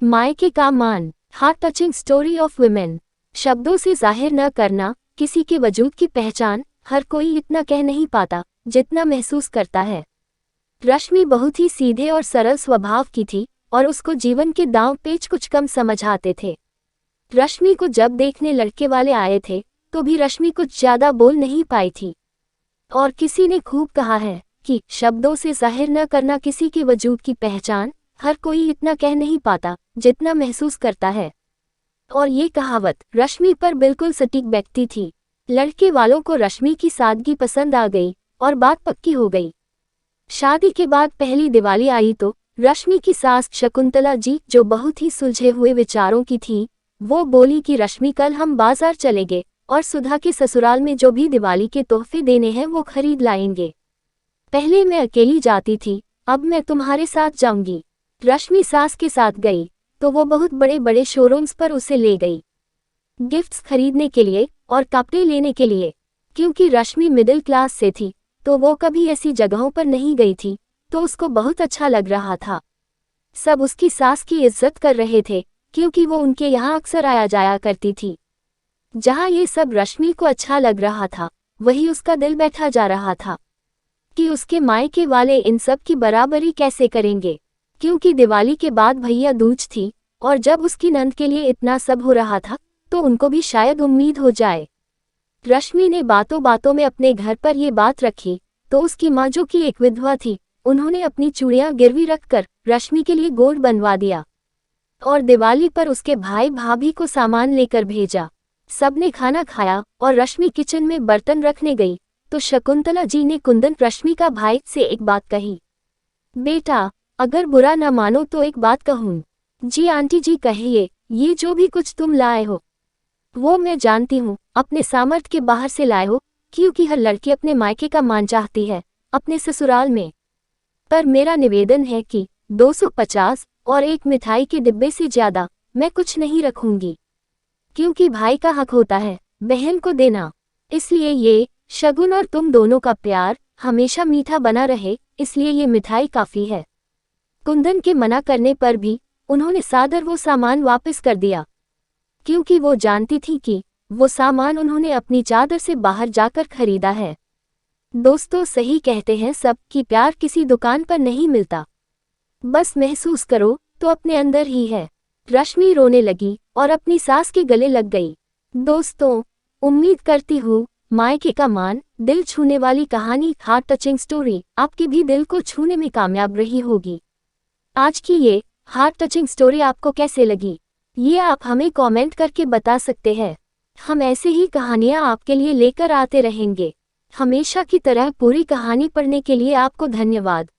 मायके का मान, heart touching story of women. शब्दों से जाहिर न करना किसी के वजूद की पहचान, हर कोई इतना कह नहीं पाता जितना महसूस करता है। रश्मि बहुत ही सीधे और सरल स्वभाव की थी और उसको जीवन के दांव पेच कुछ कम समझ आते थे। रश्मि को जब देखने लड़के वाले आए थे तो भी रश्मि कुछ ज्यादा बोल नहीं पाई थी। और किसी ने खूब कहा है कि शब्दों से जाहिर न करना किसी के वजूद की पहचान, हर कोई इतना कह नहीं पाता जितना महसूस करता है। और ये कहावत रश्मि पर बिल्कुल सटीक बैठती थी। लड़के वालों को रश्मि की सादगी पसंद आ गई और बात पक्की हो गई। शादी के बाद पहली दिवाली आई तो रश्मि की सास शकुंतला जी, जो बहुत ही सुलझे हुए विचारों की थी, वो बोली कि रश्मि कल हम बाजार चलेंगे और सुधा के ससुराल में जो भी दिवाली के तोहफे देने हैं वो खरीद लाएंगे। पहले मैं अकेली जाती थी, अब मैं तुम्हारे साथ जाऊंगी। रश्मि सास के साथ गई तो वो बहुत बड़े बड़े शोरूम्स पर उसे ले गई, गिफ्ट्स खरीदने के लिए और कपड़े लेने के लिए। क्योंकि रश्मि मिडिल क्लास से थी तो वो कभी ऐसी जगहों पर नहीं गई थी, तो उसको बहुत अच्छा लग रहा था। सब उसकी सास की इज्जत कर रहे थे क्योंकि वो उनके यहाँ अक्सर आया जाया करती थी। जहाँ ये सब रश्मि को अच्छा लग रहा था, वही उसका दिल बैठा जा रहा था कि उसके मायके वाले इन सब की बराबरी कैसे करेंगे। क्योंकि दिवाली के बाद भैया दूज थी और जब उसकी नंद के लिए इतना सब हो रहा था तो उनको भी शायद उम्मीद हो जाए। रश्मि ने बातों बातों में अपने घर पर ये बात रखी तो उसकी माँ, जो कि एक विधवा थी, उन्होंने अपनी चूड़ियां गिरवी रखकर रश्मि के लिए गोल्ड बनवा दिया और दिवाली पर उसके भाई भाभी को सामान लेकर भेजा। सबने खाना खाया और रश्मि किचन में बर्तन रखने गई तो शकुंतला जी ने कुंदन रश्मि का भाई से एक बात कही। बेटा, अगर बुरा न मानो तो एक बात कहूँ। जी आंटी जी कहिए, ये जो भी कुछ तुम लाए हो वो मैं जानती हूँ अपने सामर्थ्य के बाहर से लाए हो, क्योंकि हर लड़की अपने मायके का मान चाहती है अपने ससुराल में। पर मेरा निवेदन है कि 250 और एक मिठाई के डिब्बे से ज्यादा मैं कुछ नहीं रखूंगी, क्योंकि भाई का हक होता है बहन को देना। इसलिए ये शगुन और तुम दोनों का प्यार हमेशा मीठा बना रहे, इसलिए ये मिठाई काफी है। कुंदन के मना करने पर भी उन्होंने सादर वो सामान वापस कर दिया, क्योंकि वो जानती थी कि वो सामान उन्होंने अपनी चादर से बाहर जाकर खरीदा है। दोस्तों, सही कहते हैं सब कि प्यार किसी दुकान पर नहीं मिलता, बस महसूस करो तो अपने अंदर ही है। रश्मि रोने लगी और अपनी सास के गले लग गई। दोस्तों, उम्मीद करती हूँ मायके का मान, दिल छूने वाली कहानी, हार्ट टचिंग स्टोरी आपके भी दिल को छूने में कामयाब रही होगी। आज की ये हार्ट टचिंग स्टोरी आपको कैसे लगी, ये आप हमें कमेंट करके बता सकते हैं। हम ऐसे ही कहानियाँ आपके लिए लेकर आते रहेंगे। हमेशा की तरह पूरी कहानी पढ़ने के लिए आपको धन्यवाद।